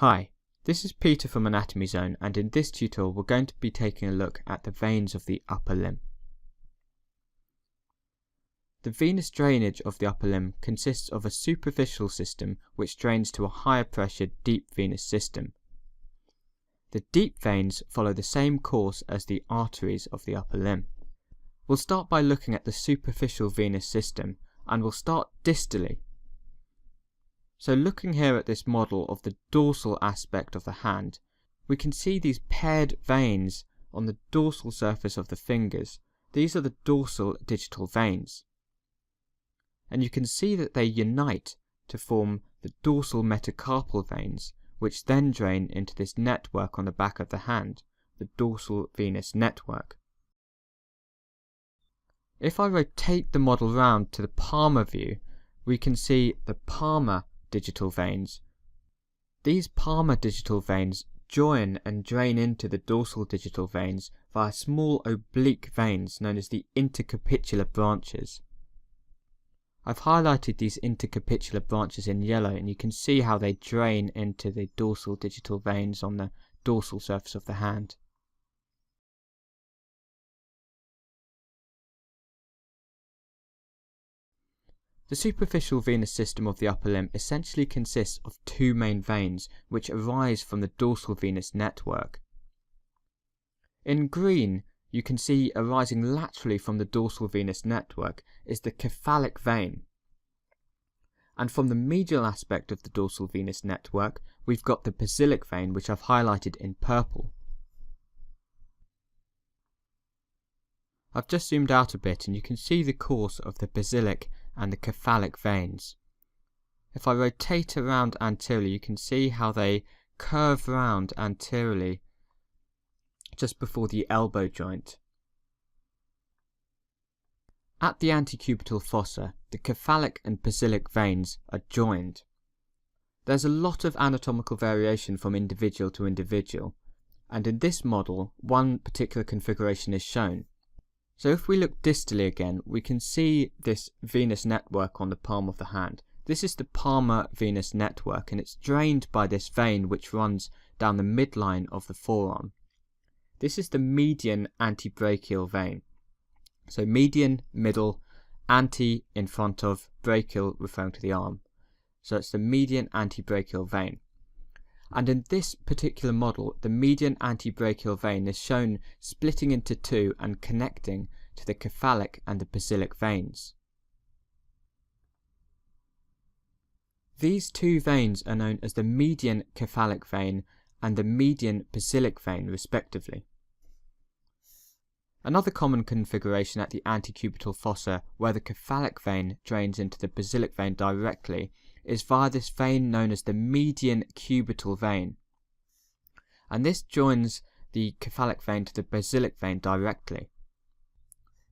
Hi, this is Peter from Anatomy Zone, and in this tutorial we're going to be taking a look at the veins of the upper limb. The venous drainage of the upper limb consists of a superficial system which drains to a higher pressure deep venous system. The deep veins follow the same course as the arteries of the upper limb. We'll start by looking at the superficial venous system, and we'll start distally. So looking here at this model of the dorsal aspect of the hand, we can see these paired veins on the dorsal surface of the fingers. These are the dorsal digital veins. And you can see that they unite to form the dorsal metacarpal veins, which then drain into this network on the back of the hand, the dorsal venous network. If I rotate the model round to the palmar view, we can see the palmar digital veins. These palmar digital veins join and drain into the dorsal digital veins via small oblique veins known as the intercapitular branches. I've highlighted these intercapitular branches in yellow, and you can see how they drain into the dorsal digital veins on the dorsal surface of the hand. The superficial venous system of the upper limb essentially consists of two main veins which arise from the dorsal venous network. In green, you can see arising laterally from the dorsal venous network is the cephalic vein. And from the medial aspect of the dorsal venous network, we've got the basilic vein, which I've highlighted in purple. I've just zoomed out a bit and you can see the course of the basilic and the cephalic veins. If I rotate around anteriorly, you can see how they curve round anteriorly just before the elbow joint. At the antecubital fossa, the cephalic and basilic veins are joined. There's a lot of anatomical variation from individual to individual, and in this model, one particular configuration is shown. So if we look distally again, we can see this venous network on the palm of the hand. This is the palmar venous network, and it's drained by this vein which runs down the midline of the forearm. This is the median antebrachial vein. So median, middle, anti in front of, brachial referring to the arm. So it's the median antebrachial vein. And in this particular model, the median antebrachial vein is shown splitting into two and connecting to the cephalic and the basilic veins. These two veins are known as the median cephalic vein and the median basilic vein respectively. Another common configuration at the antecubital fossa where the cephalic vein drains into the basilic vein directly is via this vein known as the median cubital vein, and this joins the cephalic vein to the basilic vein directly.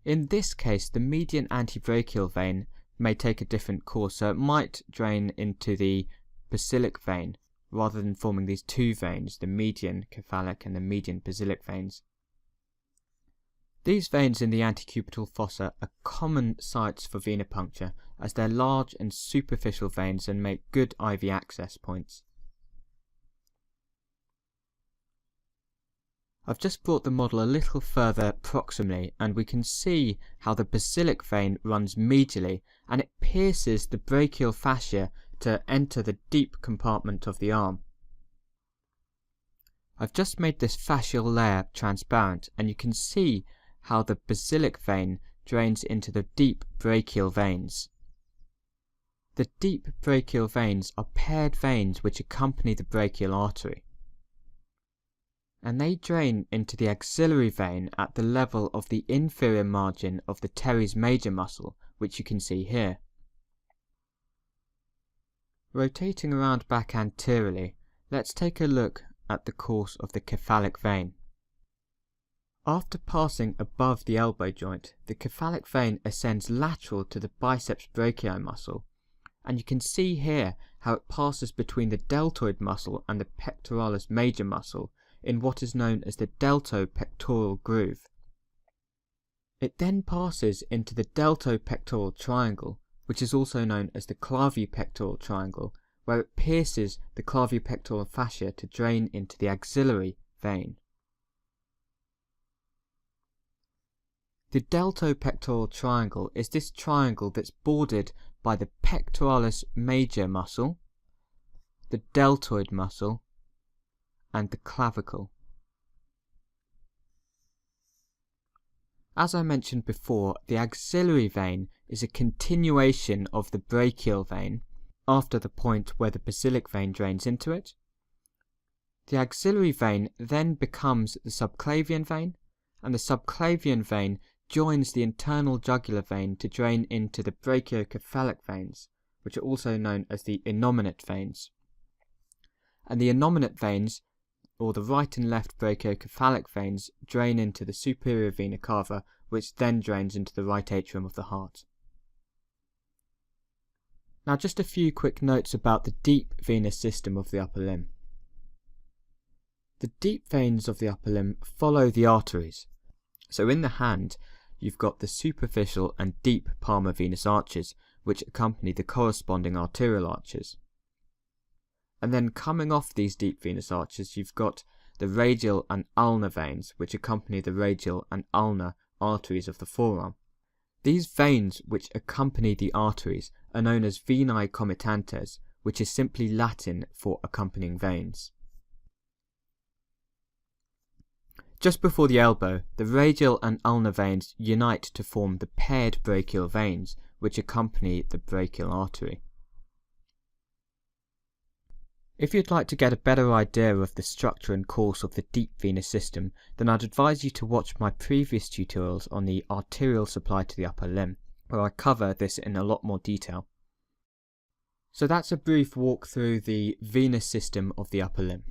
In this case, the median antebrachial vein may take a different course, so it might drain into the basilic vein rather than forming these two veins, the median cephalic and the median basilic veins. These veins in the antecubital fossa are common sites for venipuncture as they're large and superficial veins and make good IV access points. I've just brought the model a little further proximally, and we can see how the basilic vein runs medially and it pierces the brachial fascia to enter the deep compartment of the arm. I've just made this fascial layer transparent, and you can see how the basilic vein drains into the deep brachial veins. The deep brachial veins are paired veins which accompany the brachial artery, and they drain into the axillary vein at the level of the inferior margin of the teres major muscle, which you can see here. Rotating around back anteriorly, let's take a look at the course of the cephalic vein. After passing above the elbow joint, the cephalic vein ascends lateral to the biceps brachii muscle, and you can see here how it passes between the deltoid muscle and the pectoralis major muscle in what is known as the deltopectoral groove. It then passes into the deltopectoral triangle, which is also known as the clavipectoral triangle, where it pierces the clavipectoral fascia to drain into the axillary vein. The deltopectoral triangle is this triangle that's bordered by the pectoralis major muscle, the deltoid muscle, and the clavicle. As I mentioned before, the axillary vein is a continuation of the brachial vein after the point where the basilic vein drains into it. The axillary vein then becomes the subclavian vein, and the subclavian vein joins the internal jugular vein to drain into the brachiocephalic veins, which are also known as the innominate veins. And the innominate veins, or the right and left brachiocephalic veins, drain into the superior vena cava, which then drains into the right atrium of the heart. Now just a few quick notes about the deep venous system of the upper limb. The deep veins of the upper limb follow the arteries. So in the hand, you've got the superficial and deep palmar venous arches, which accompany the corresponding arterial arches. And then coming off these deep venous arches, you've got the radial and ulnar veins, which accompany the radial and ulnar arteries of the forearm. These veins which accompany the arteries are known as venae comitantes, which is simply Latin for accompanying veins. Just before the elbow, the radial and ulnar veins unite to form the paired brachial veins, which accompany the brachial artery. If you'd like to get a better idea of the structure and course of the deep venous system, then I'd advise you to watch my previous tutorials on the arterial supply to the upper limb, where I cover this in a lot more detail. So that's a brief walk through the venous system of the upper limb.